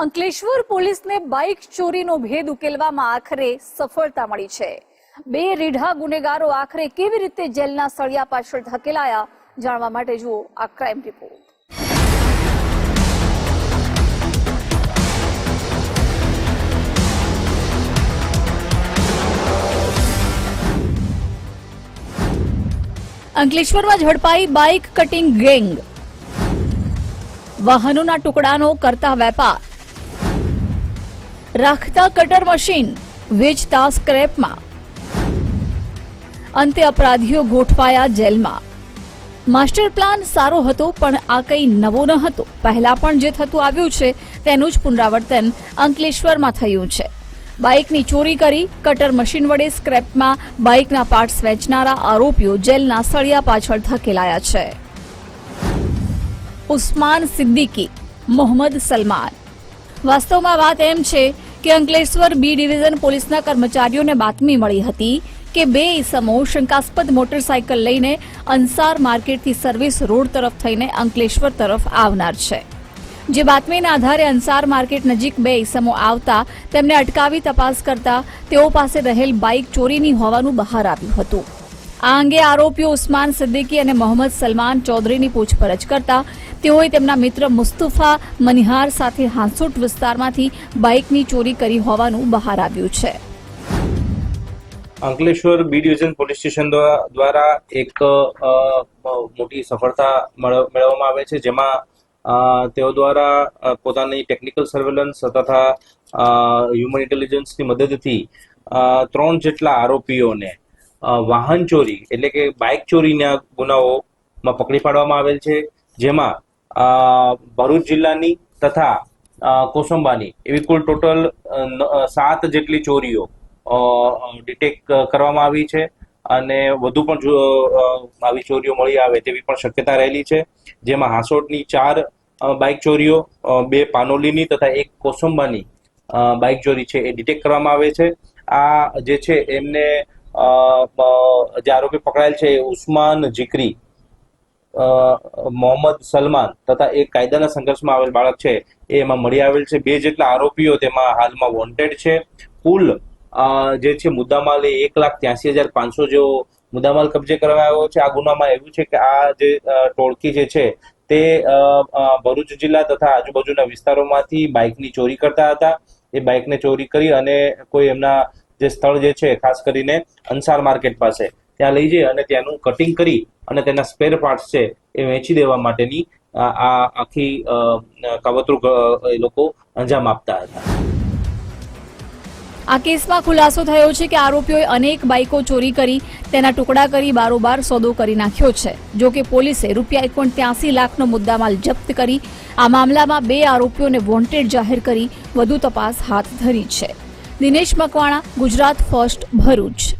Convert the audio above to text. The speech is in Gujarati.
અંકલેશ્વર પોલીસને બાઇક ચોરીનો ભેદ ઉકેલવામાં આખરે સફળતા મળી છે। બે રીઢા ગુનેગારો આખરે કેવી રીતે જેલના સળિયા પાછળ ધકેલાયા, જાણવા માટે જુઓ આ ક્રાઇમ રિપોર્ટ। અંકલેશ્વરમાં ઝડપાઈ બાઇક કટિંગ ગેંગ, વાહનોના ટુકડાનો કરતા વેપાર, રાખતા કટર મશીન, વેચતા સ્ક્રેપમાં, અંતે અપરાધીઓ ગોઠવાયા જેલમાં। માસ્ટર પ્લાન સારો હતો, પણ આ કંઈ નવો ન હતો। પહેલા પણ જે થતું આવ્યું છે તેનું જ પુનરાવર્તન અંકલેશ્વરમાં થયું છે। બાઇકની ચોરી કરી કટર મશીન વડે સ્ક્રેપમાં બાઇકના પાર્ટ્સ વેચનારા આરોપીઓ જેલના સળિયા પાછળ ધકેલાયા છે। ઉસ્માન સિદ્દીકી, મોહમ્મદ સલમાન। વાસ્તવમાં વાત એમ છે કે અંકલેશ્વર બી ડિવિઝન પોલીસના કર્મચારીઓને બાતમી મળી હતી કે બે ઈસમો શંકાસ્પદ મોટરસાયકલ લઈને અંસાર માર્કેટથી સર્વિસ રોડ તરફ થઈને અંકલેશ્વર તરફ આવનાર છે। જે બાતમીના આધારે અંસાર માર્કેટ નજીક બે ઈસમો આવતા તેમને અટકાવી તપાસ કરતા તેઓ પાસે રહેલ બાઇક ચોરીની હોવાનું બહાર આવ્યું હતું। આ અંગે આરોપીઓ ઉસ્માન સિદ્દીકી અને મોહમ્મદ સલમાન ચૌધરીની પૂછપરછ કરતા તેઓએ તેમના મિત્ર મુસ્તફા મનિહાર સાથે હાંસોટ વિસ્તારમાંથી બાઇકની ચોરી કરી હોવાનું બહાર આવ્યું છે। Ankleshwar B division police station દ્વારા એક મોટી સફળતા મેળવવામાં આવે છે, જેમાં તેઓ દ્વારા પોતાની ટેકનિકલ સર્વેલન્સ તથા હ્યુમન ઇન્ટેલિજન્સની મદદથી 3 જેટલા આરોપીઓને વાહન ચોરી એટલે કે બાઇક ચોરીના ગુનાઓમાં પકડી પાડવામાં આવેલ છે, જેમાં ભરૂચ જિલ્લાની તથા કોસંબાની એવી કુલ ટોટલ 7 જેટલી ચોરીઓ ડિટેક્ટ કરવામાં આવી છે અને વધુ પણ આવી ચોરીઓ મળી આવે તેવી પણ શક્યતા રહેલી છે। જેમાં હાંસોટની 4 બાઇક ચોરીઓ, 2 પાનોલીની તથા 1 કોસંબાની બાઇક ચોરી છે એ ડિટેક્ટ કરવામાં આવે છે। આ જે છે એમને જે આરોપી પકડાયેલ છે એ ઉસ્માન જીકરી, મોહમ્મદ સલમાન તથા એક કાયદાના સંઘર્ષમાં આવેલ બાળક છે એ એમાં મળી આવેલ છે। 2 જેટલા આરોપીઓ તેમાં હાલમાં વોન્ટેડ છે। કુલ જે છે મુદ્દામાલ એ 1,83,500 જેવો મુદ્દામાલ કબજે કરવામાં આવ્યો છે। આ ગુનામાં એવું છે કે આ જે ટોળકી જે છે તે ભરૂચ જિલ્લા તથા આજુબાજુના વિસ્તારોમાંથી બાઇકની ચોરી કરતા હતા। એ બાઇકને ચોરી કરી અને કોઈ એમના જે સ્થળ જે છે ખાસ કરીને અંસાર માર્કેટ પાસે ત્યાં લઈ જઈ અને ત્યાંનું કટિંગ કરી અને તેના સ્પેર પાર્ટ્સ છે એ વેચી દેવા માટેની આ આખી કાવતરું એ લોકો અંજામ આપતા હતા। આ કેસમાં ખુલાસો થયો છે કે આરોપીઓએ અનેક બાઇકો ચોરી કરી તેના ટુકડા કરી બારોબાર સોદો કરી નાખ્યો છે। જો કે પોલીસે ₹1.83 લાખનો મુદ્દામાલ જપ્ત કરી આ મામલામાં 2 આરોપીઓને વોન્ટેડ જાહેર કરી વધુ તપાસ હાથ ધરી છે। દિનેશ મકવાણા, ગુજરાત ફર્સ્ટ, ભરૂચ।